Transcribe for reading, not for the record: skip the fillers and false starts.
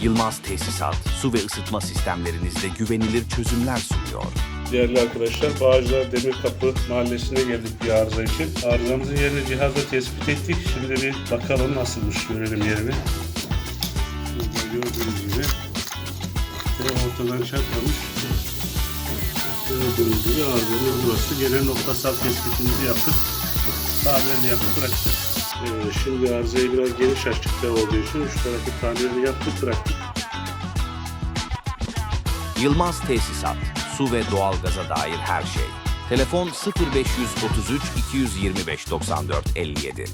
Yılmaz Tesisat, su ve ısıtma sistemlerinizde güvenilir çözümler sunuyor. Değerli arkadaşlar, Bağcılar Demirkapı Mahallesi'ne geldik bir arıza için. Arızamızın yerini cihazla tespit ettik. Şimdi bir bakalım nasılmış, görelim yerini. Burada gördüğünüz gibi ortadan çatlamış. Gördüğünüz gibi arızamız burası. Genel noktasal tespitimizi yaptık. Tamirini yapıp bıraktık. Şimdi arızayı biraz geniş açtık olduğu için şu tarafı tamirini yaptık, bıraktık. Yılmaz Tesisat, su ve doğalgaza dair her şey. Telefon 0533 225 94 57.